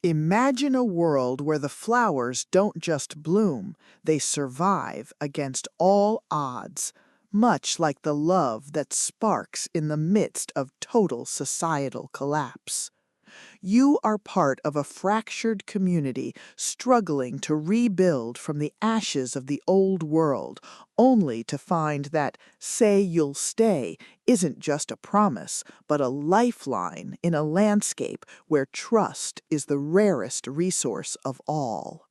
Imagine a world where the flowers don't just bloom, they survive against all odds, much like the love that sparks in the midst of total societal collapse. You are part of a fractured community struggling to rebuild from the ashes of the old world, only to find that "say you'll stay" isn't just a promise, but a lifeline in a landscape where trust is the rarest resource of all.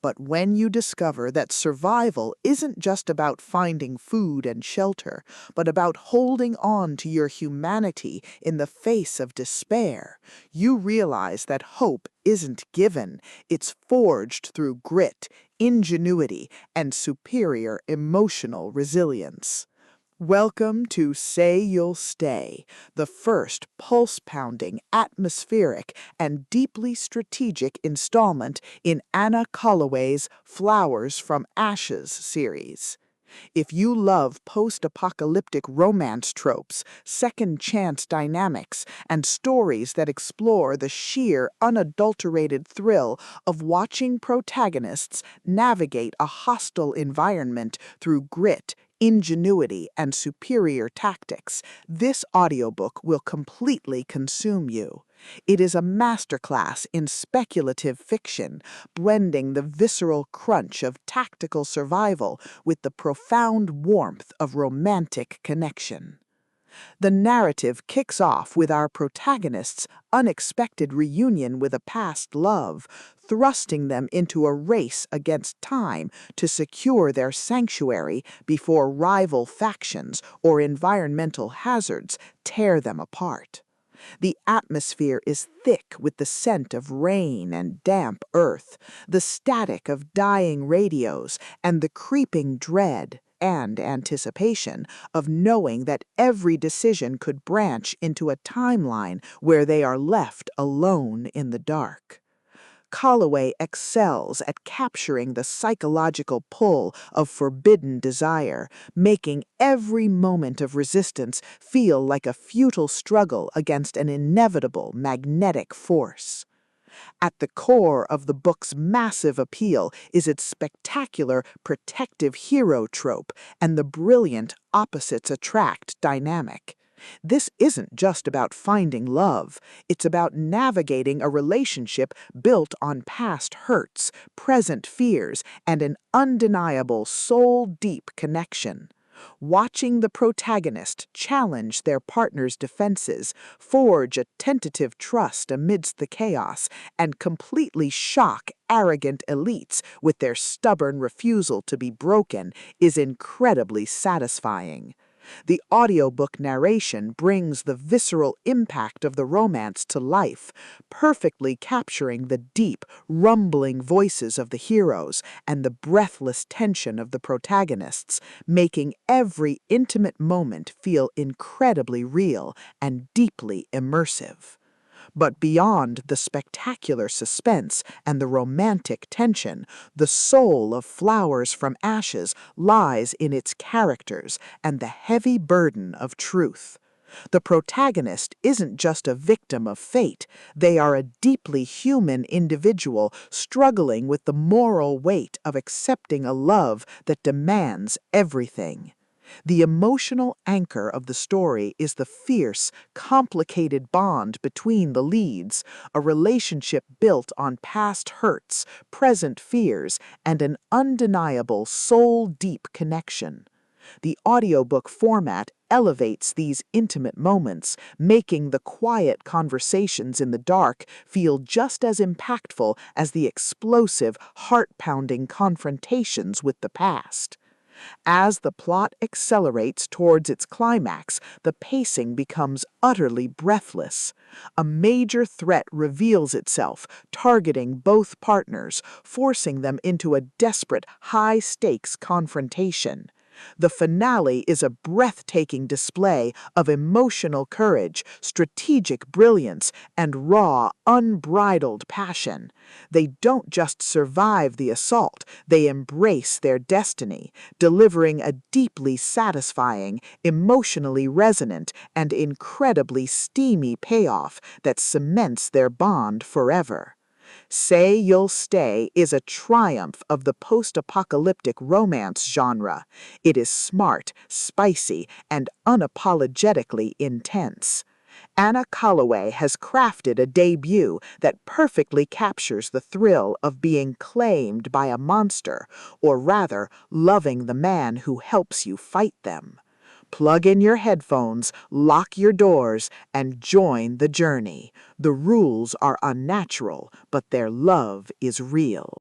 But when you discover that survival isn't just about finding food and shelter, but about holding on to your humanity in the face of despair, you realize that hope isn't given, it's forged through grit, ingenuity, and superior emotional resilience. Welcome to Say You'll Stay, the first pulse-pounding, atmospheric, and deeply strategic installment in Anna Callaway's Flowers from Ashes series. If you love post-apocalyptic romance tropes, second-chance dynamics, and stories that explore the sheer, unadulterated thrill of watching protagonists navigate a hostile environment through grit, ingenuity, and superior tactics, this audiobook will completely consume you. It is a masterclass in speculative fiction, blending the visceral crunch of tactical survival with the profound warmth of romantic connection. The narrative kicks off with our protagonist's unexpected reunion with a past love, thrusting them into a race against time to secure their sanctuary before rival factions or environmental hazards tear them apart. The atmosphere is thick with the scent of rain and damp earth, the static of dying radios, and the creeping dread and anticipation of knowing that every decision could branch into a timeline where they are left alone in the dark. Callaway excels at capturing the psychological pull of forbidden desire, making every moment of resistance feel like a futile struggle against an inevitable magnetic force. At the core of the book's massive appeal is its spectacular protective hero trope and the brilliant opposites attract dynamic. This isn't just about finding love, it's about navigating a relationship built on past hurts, present fears, and an undeniable soul-deep connection. Watching the protagonist challenge their partner's defenses, forge a tentative trust amidst the chaos, and completely shock arrogant elites with their stubborn refusal to be broken is incredibly satisfying. The audiobook narration brings the visceral impact of the romance to life, perfectly capturing the deep, rumbling voices of the heroes and the breathless tension of the protagonists, making every intimate moment feel incredibly real and deeply immersive. But beyond the spectacular suspense and the romantic tension, the soul of Flowers from Ashes lies in its characters and the heavy burden of truth. The protagonist isn't just a victim of fate, they are a deeply human individual struggling with the moral weight of accepting a love that demands everything. The emotional anchor of the story is the fierce, complicated bond between the leads, a relationship built on past hurts, present fears, and an undeniable soul-deep connection. The audiobook format elevates these intimate moments, making the quiet conversations in the dark feel just as impactful as the explosive, heart-pounding confrontations with the past. As the plot accelerates towards its climax, the pacing becomes utterly breathless. A major threat reveals itself, targeting both partners, forcing them into a desperate, high-stakes confrontation. The finale is a breathtaking display of emotional courage, strategic brilliance, and raw, unbridled passion. They don't just survive the assault, they embrace their destiny, delivering a deeply satisfying, emotionally resonant, and incredibly steamy payoff that cements their bond forever. Say You'll Stay is a triumph of the post-apocalyptic romance genre. It is smart, spicy, and unapologetically intense. Anna Callaway has crafted a debut that perfectly captures the thrill of being claimed by a monster, or rather, loving the man who helps you fight them. Plug in your headphones, lock your doors, and join the journey. The rules are unnatural, but their love is real.